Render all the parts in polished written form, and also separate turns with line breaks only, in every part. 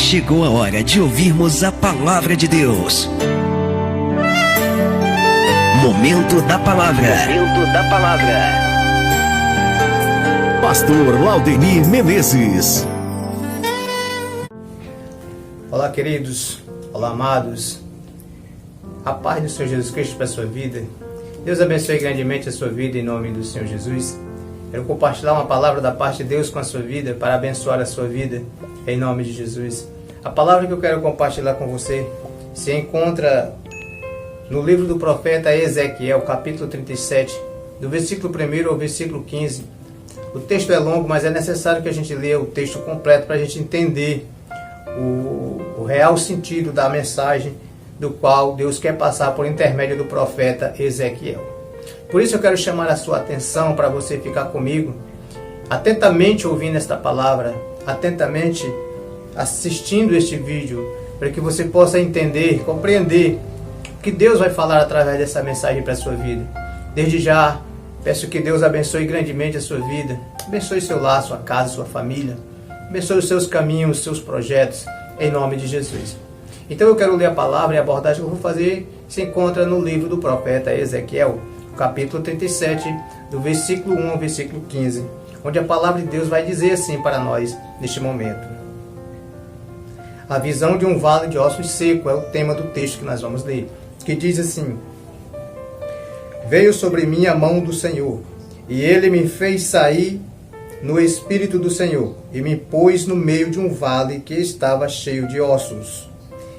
Chegou a hora de ouvirmos a Palavra de Deus. Momento da Palavra. Momento da Palavra.
Pastor Laudenir Menezes.
Olá, queridos. Olá, amados. A paz do Senhor Jesus Cristo para a sua vida. Deus abençoe grandemente a sua vida em nome do Senhor Jesus. Quero compartilhar uma palavra da parte de Deus com a sua vida, para abençoar a sua vida em nome de Jesus. A palavra que eu quero compartilhar com você se encontra no livro do profeta Ezequiel, capítulo 37, do versículo 1 ao versículo 15. O texto é longo, mas é necessário que a gente leia o texto completo para a gente entender o real sentido da mensagem do qual Deus quer passar por intermédio do profeta Ezequiel. Por isso eu quero chamar a sua atenção para você ficar comigo, atentamente ouvindo esta palavra, atentamente assistindo este vídeo, para que você possa entender, compreender o que Deus vai falar através dessa mensagem para a sua vida. Desde já, peço que Deus abençoe grandemente a sua vida, abençoe seu lar, sua casa, sua família, abençoe os seus caminhos, os seus projetos, em nome de Jesus. Então eu quero ler a palavra e a abordagem que eu vou fazer se encontra no livro do profeta Ezequiel, capítulo 37, do versículo 1 ao versículo 15, onde a palavra de Deus vai dizer assim para nós neste momento. A visão de um vale de ossos secos é o tema do texto que nós vamos ler, que diz assim: Veio sobre mim a mão do Senhor, e ele me fez sair no Espírito do Senhor, e me pôs no meio de um vale que estava cheio de ossos,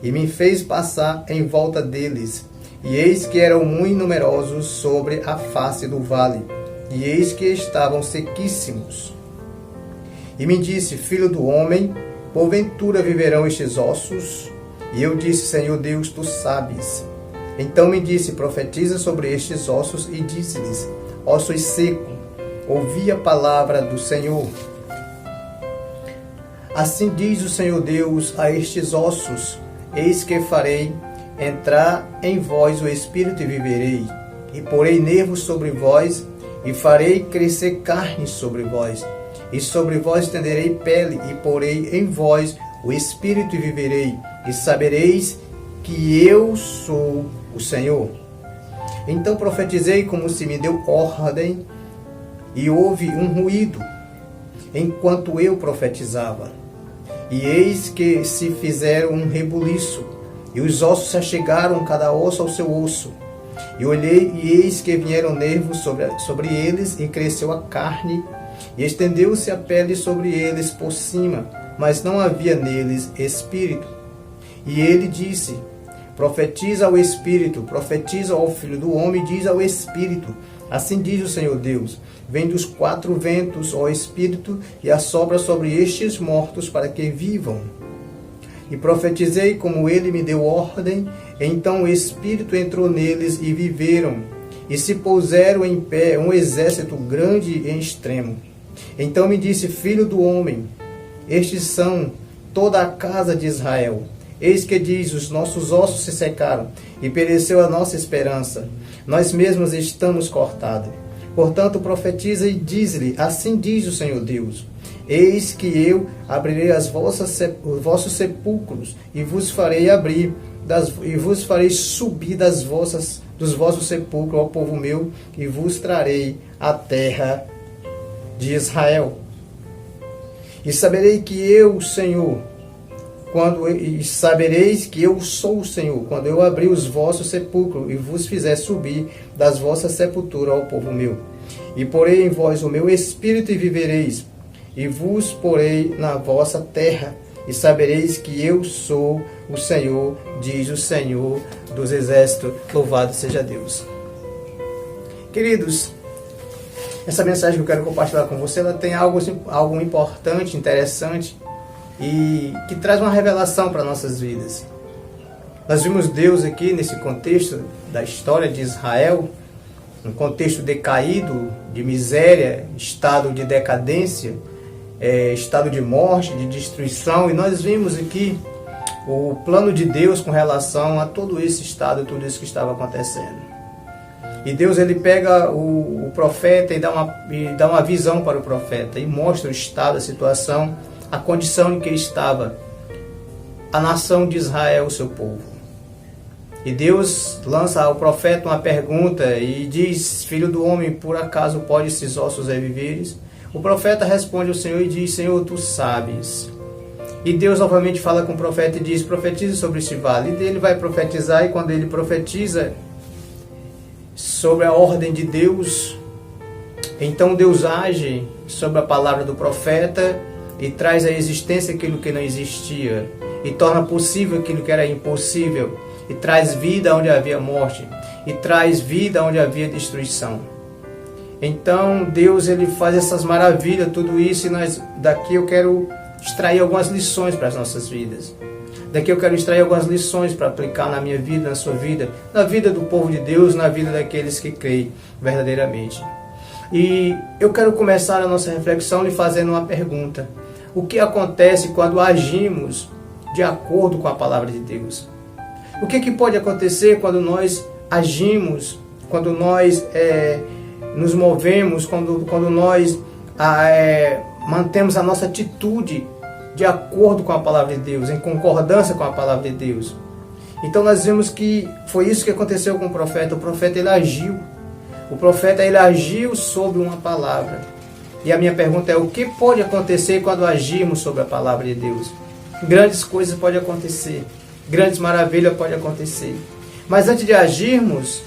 e me fez passar em volta deles, e eis que eram muito numerosos sobre a face do vale, e eis que estavam sequíssimos. E me disse: Filho do homem, porventura viverão estes ossos? E eu disse: Senhor Deus, tu sabes. Então me disse: Profetiza sobre estes ossos, e disse-lhes: Ossos secos, ouvi a palavra do Senhor. Assim diz o Senhor Deus a estes ossos: Eis que farei entrar em vós o Espírito e viverei, e porei nervos sobre vós, e farei crescer carne sobre vós, e sobre vós estenderei pele, e porei em vós o Espírito e viverei, e sabereis que eu sou o Senhor. Então profetizei como se me deu ordem, e houve um ruído, enquanto eu profetizava. E eis que se fizeram um rebuliço, e os ossos se achegaram cada osso ao seu osso. E olhei, e eis que vieram nervos sobre eles, e cresceu a carne, e estendeu-se a pele sobre eles por cima, mas não havia neles espírito. E ele disse: Profetiza ao Espírito, profetiza ao Filho do Homem, diz ao Espírito: Assim diz o Senhor Deus: Vem dos quatro ventos, ó Espírito, e assopra sobre estes mortos para que vivam. E profetizei como ele me deu ordem, então o Espírito entrou neles e viveram, e se puseram em pé um exército grande e extremo. Então me disse: Filho do homem, estes são toda a casa de Israel. Eis que diz: os nossos ossos se secaram, e pereceu a nossa esperança. Nós mesmos estamos cortados. Portanto, profetiza e diz-lhe: Assim diz o Senhor Deus: Eis que eu abrirei os vossos sepulcros, e vos farei abrir, e vos farei subir dos vossos sepulcros, ó povo meu, e vos trarei a terra de Israel. E saberei que eu, o Senhor, e sabereis que eu sou o Senhor, quando eu abrir os vossos sepulcros, e vos fizer subir das vossas sepulturas, ó povo meu. E porei em vós o meu espírito, e vivereis, e vos porei na vossa terra, e sabereis que eu sou o Senhor, diz o Senhor dos exércitos. Louvado seja Deus. Queridos, essa mensagem que eu quero compartilhar com você, ela tem algo importante, interessante, e que traz uma revelação para nossas vidas. Nós vimos Deus aqui nesse contexto da história de Israel, um contexto decaído, de miséria, estado de decadência, estado de morte, de destruição, e nós vimos aqui o plano de Deus com relação a todo esse estado, tudo isso que estava acontecendo. E Deus, ele pega o profeta e dá uma visão para o profeta, e mostra o estado, a situação, a condição em que estava a nação de Israel, o seu povo. E Deus lança ao profeta uma pergunta e diz: filho do homem, por acaso pode esses ossos reviveres? O profeta responde ao Senhor e diz: Senhor, tu sabes. E Deus novamente fala com o profeta e diz: profetize sobre este vale. E ele vai profetizar, e quando ele profetiza sobre a ordem de Deus, então Deus age sobre a palavra do profeta e traz à existência aquilo que não existia, e torna possível aquilo que era impossível, e traz vida onde havia morte, e traz vida onde havia destruição. Então Deus, ele faz essas maravilhas, tudo isso, e daqui eu quero extrair algumas lições para as nossas vidas. Daqui eu quero extrair algumas lições para aplicar na minha vida, na sua vida, na vida do povo de Deus, na vida daqueles que creem verdadeiramente. E eu quero começar a nossa reflexão lhe fazendo uma pergunta: o que acontece quando agimos de acordo com a palavra de Deus? O que pode acontecer quando nós agimos, quando nós nos movemos, quando nós mantemos a nossa atitude de acordo com a palavra de Deus, em concordância com a palavra de Deus? Então nós vemos que foi isso que aconteceu com o profeta. O profeta, ele agiu. O profeta, ele agiu sobre uma palavra. E a minha pergunta é: o que pode acontecer quando agimos sobre a palavra de Deus? Grandes coisas podem acontecer. Grandes maravilhas podem acontecer. Mas antes de agirmos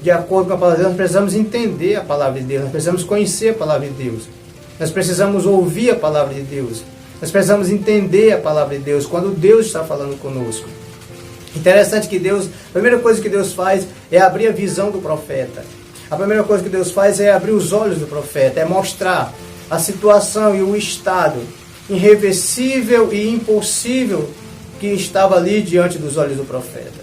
de acordo com a palavra de Deus, nós precisamos entender a palavra de Deus. Nós precisamos conhecer a palavra de Deus. Nós precisamos ouvir a palavra de Deus. Nós precisamos entender a palavra de Deus quando Deus está falando conosco. Interessante que Deus, a primeira coisa que Deus faz é abrir a visão do profeta. A primeira coisa que Deus faz é abrir os olhos do profeta, é mostrar a situação e o estado irreversível e impossível que estava ali diante dos olhos do profeta.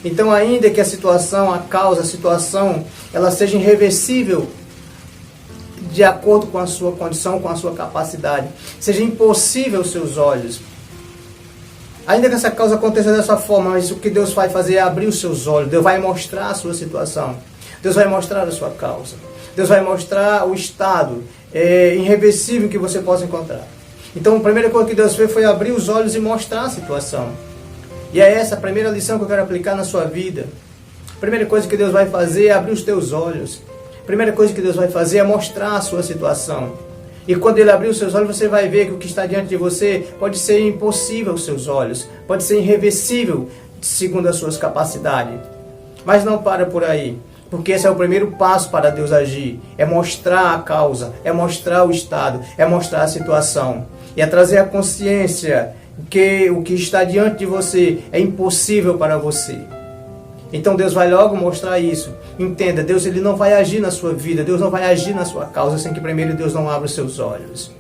Então, ainda que a situação, a causa, a situação, ela seja irreversível de acordo com a sua condição, com a sua capacidade, seja impossível aos seus olhos, ainda que essa causa aconteça dessa forma, mas o que Deus vai fazer é abrir os seus olhos. Deus vai mostrar a sua situação. Deus vai mostrar a sua causa. Deus vai mostrar o estado irreversível que você possa encontrar. Então, a primeira coisa que Deus fez foi abrir os olhos e mostrar a situação. E é essa a primeira lição que eu quero aplicar na sua vida. A primeira coisa que Deus vai fazer é abrir os teus olhos. A primeira coisa que Deus vai fazer é mostrar a sua situação. E quando Ele abrir os seus olhos, você vai ver que o que está diante de você pode ser impossível aos seus olhos, pode ser irreversível segundo as suas capacidades. Mas não para por aí. Porque esse é o primeiro passo para Deus agir. É mostrar a causa, é mostrar o estado, é mostrar a situação. E é trazer a consciência que o que está diante de você é impossível para você. Então Deus vai logo mostrar isso. Entenda, Deus, ele não vai agir na sua vida, Deus não vai agir na sua causa sem que primeiro Deus não abra os seus olhos.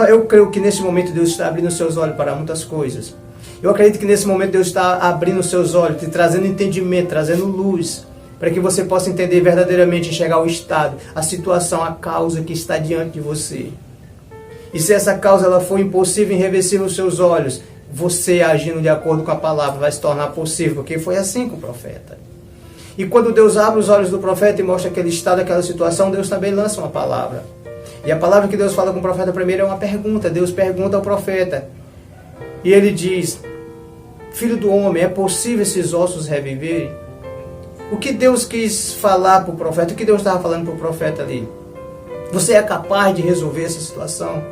Eu creio que nesse momento Deus está abrindo os seus olhos para muitas coisas. Eu acredito que nesse momento Deus está abrindo os seus olhos, te trazendo entendimento, trazendo luz, para que você possa entender verdadeiramente, enxergar o estado, a situação, a causa que está diante de você. E se essa causa ela for impossível, irreversível aos seus olhos, você agindo de acordo com a palavra vai se tornar possível, porque foi assim com o profeta. E quando Deus abre os olhos do profeta e mostra aquele estado, aquela situação, Deus também lança uma palavra. E a palavra que Deus fala com o profeta primeiro é uma pergunta. Deus pergunta ao profeta. E ele diz: filho do homem, é possível esses ossos reviverem? O que Deus quis falar para o profeta? O que Deus estava falando para o profeta ali? Você é capaz de resolver essa situação?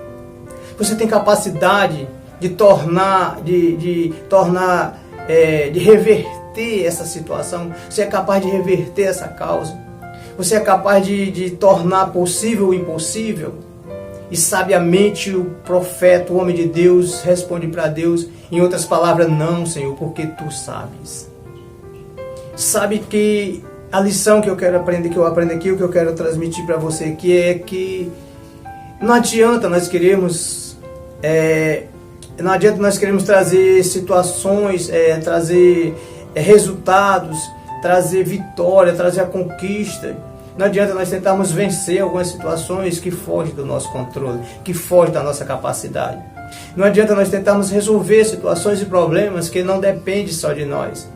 Você tem capacidade de reverter essa situação? Você é capaz de reverter essa causa? Você é capaz de tornar possível o impossível? E sabiamente o profeta, o homem de Deus, responde para Deus, em outras palavras: não, Senhor, porque tu sabes. Sabe que a lição que eu quero aprender, que eu aprendo aqui, o que eu quero transmitir para você aqui é que não adianta nós queremos trazer situações, trazer resultados, trazer vitória, trazer a conquista. Não adianta nós tentarmos vencer algumas situações que fogem do nosso controle, que fogem da nossa capacidade. Não adianta nós tentarmos resolver situações e problemas que não dependem só de nós.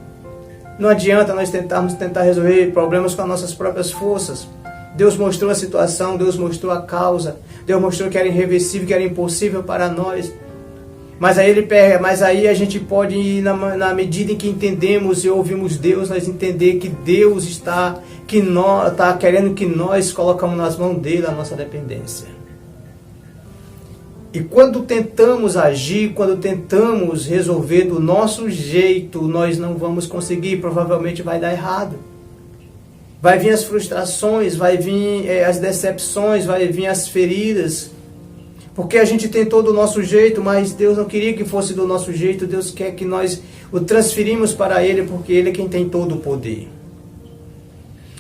Não adianta nós tentar resolver problemas com as nossas próprias forças. Deus mostrou a situação, Deus mostrou a causa, Deus mostrou que era irreversível, que era impossível para nós. Mas aí a gente pode, na medida em que entendemos e ouvimos Deus, nós entender que Deus está querendo que nós colocamos nas mãos dele a nossa dependência. E quando tentamos agir, quando tentamos resolver do nosso jeito, nós não vamos conseguir, provavelmente vai dar errado. Vai vir as frustrações, vai vir as decepções, vai vir as feridas. Porque a gente tentou do nosso jeito, mas Deus não queria que fosse do nosso jeito. Deus quer que nós o transferimos para Ele, porque Ele é quem tem todo o poder.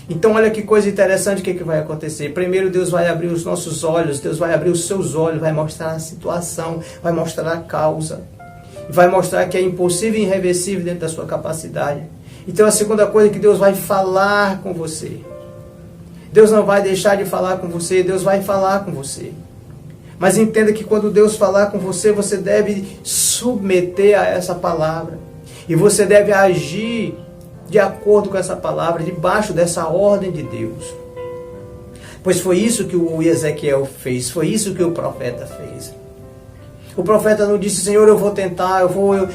Então olha que coisa interessante que vai acontecer. Primeiro Deus vai abrir os nossos olhos, Deus vai abrir os seus olhos, vai mostrar a situação, vai mostrar a causa. Vai mostrar que é impossível e irreversível dentro da sua capacidade. Então a segunda coisa é que Deus vai falar com você. Deus não vai deixar de falar com você, Deus vai falar com você. Mas entenda que quando Deus falar com você, você deve submeter a essa palavra. E você deve agir de acordo com essa palavra, debaixo dessa ordem de Deus. Pois foi isso que o Ezequiel fez, foi isso que o profeta fez. O profeta não disse, Senhor, eu vou tentar,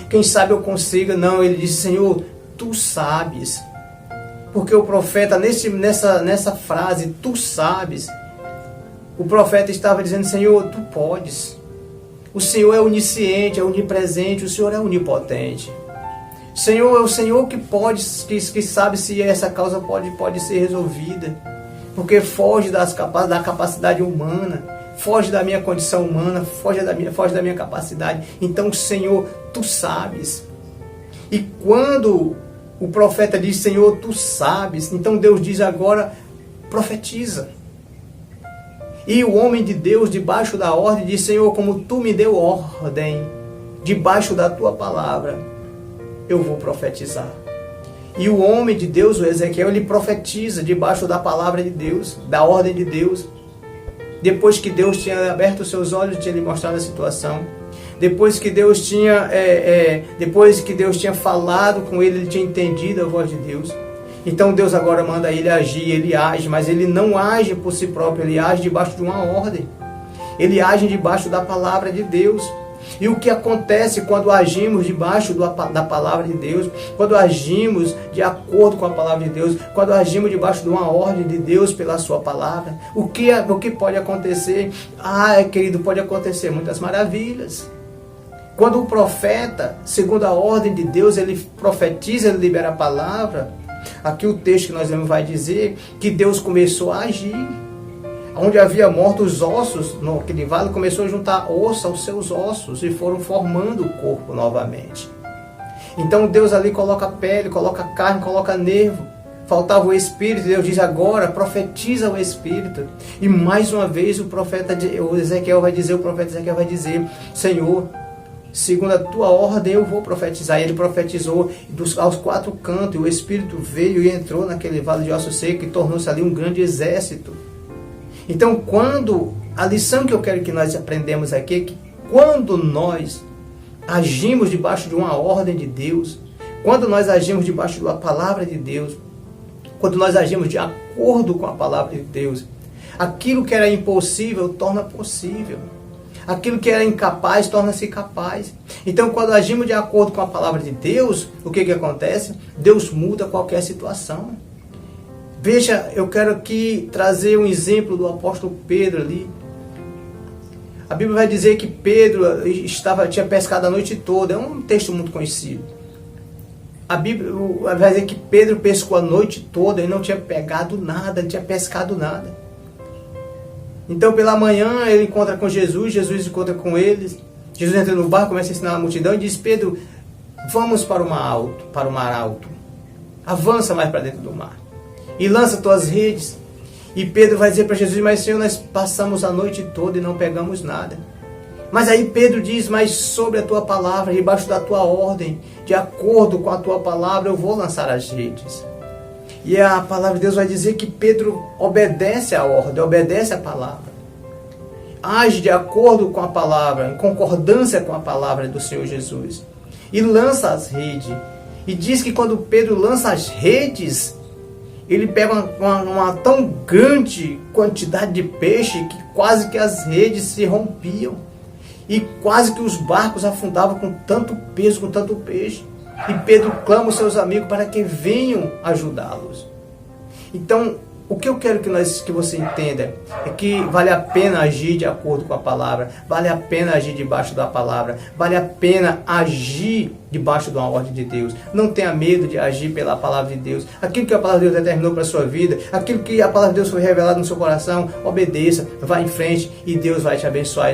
quem sabe eu consiga. Não, ele disse, Senhor, tu sabes. Porque o profeta, nessa frase, tu sabes, o profeta estava dizendo, Senhor, tu podes. O Senhor é onisciente, é onipresente, o Senhor é onipotente. Senhor, é o Senhor que pode, que sabe se essa causa pode ser resolvida. Porque foge da capacidade humana, foge da minha condição humana, foge da minha capacidade. Então, Senhor, tu sabes. E quando o profeta diz, Senhor, tu sabes, então Deus diz agora, profetiza. E o homem de Deus, debaixo da ordem, diz, Senhor, como tu me deu ordem, debaixo da tua palavra, eu vou profetizar. E o homem de Deus, o Ezequiel, ele profetiza debaixo da palavra de Deus, da ordem de Deus. Depois que Deus tinha aberto os seus olhos, tinha lhe mostrado a situação. Depois que Deus tinha falado com ele tinha entendido a voz de Deus. Então Deus agora manda ele agir, ele age, mas ele não age por si próprio, ele age debaixo de uma ordem. Ele age debaixo da palavra de Deus. E o que acontece quando agimos debaixo da palavra de Deus, quando agimos de acordo com a palavra de Deus, quando agimos debaixo de uma ordem de Deus pela sua palavra, o que pode acontecer? Querido, pode acontecer muitas maravilhas. Quando o profeta, segundo a ordem de Deus, ele profetiza, ele libera a palavra, aqui o texto que nós lemos vai dizer que Deus começou a agir. Onde havia mortos ossos, naquele vale, começou a juntar osso aos seus ossos e foram formando o corpo novamente. Então Deus ali coloca pele, coloca carne, coloca nervo. Faltava o Espírito, Deus diz agora, profetiza o Espírito. E mais uma vez o profeta Ezequiel vai dizer, Senhor, segundo a tua ordem eu vou profetizar. E ele profetizou aos quatro cantos, e o Espírito veio e entrou naquele vale de ossos secos e tornou-se ali um grande exército. Então, a lição que eu quero que nós aprendamos aqui é que quando nós agimos debaixo de uma ordem de Deus, quando nós agimos debaixo da palavra de Deus, quando nós agimos de acordo com a palavra de Deus, aquilo que era impossível torna possível. Aquilo que era incapaz torna-se capaz. Então, quando agimos de acordo com a palavra de Deus, o que acontece? Deus muda qualquer situação. Veja, eu quero aqui trazer um exemplo do apóstolo Pedro ali. A Bíblia vai dizer que Pedro tinha pescado a noite toda. É um texto muito conhecido. A Bíblia vai dizer que Pedro pescou a noite toda e não tinha pegado nada, não tinha pescado nada. Então pela manhã ele encontra com Jesus, Jesus encontra com eles. Jesus entra no barco, começa a ensinar a multidão e diz, Pedro, vamos para o mar alto. Avança mais para dentro do mar. E lança tuas redes. E Pedro vai dizer para Jesus, mas Senhor, nós passamos a noite toda e não pegamos nada. Mas aí Pedro diz, mas sobre a tua palavra, debaixo da tua ordem, de acordo com a tua palavra, eu vou lançar as redes. E a palavra de Deus vai dizer que Pedro obedece à ordem, obedece à palavra. Age de acordo com a palavra, em concordância com a palavra do Senhor Jesus. E lança as redes. E diz que quando Pedro lança as redes, ele pega uma tão grande quantidade de peixe que quase que as redes se rompiam. e quase que os barcos afundavam com tanto peso, com tanto peixe. E Pedro clama aos seus amigos para que venham ajudá-los. Então, o que eu quero que você entenda é que vale a pena agir de acordo com a palavra, vale a pena agir debaixo da palavra, vale a pena agir debaixo de uma ordem de Deus. Não tenha medo de agir pela palavra de Deus. Aquilo que a palavra de Deus determinou para a sua vida, aquilo que a palavra de Deus foi revelado no seu coração, obedeça, vá em frente e Deus vai te abençoar.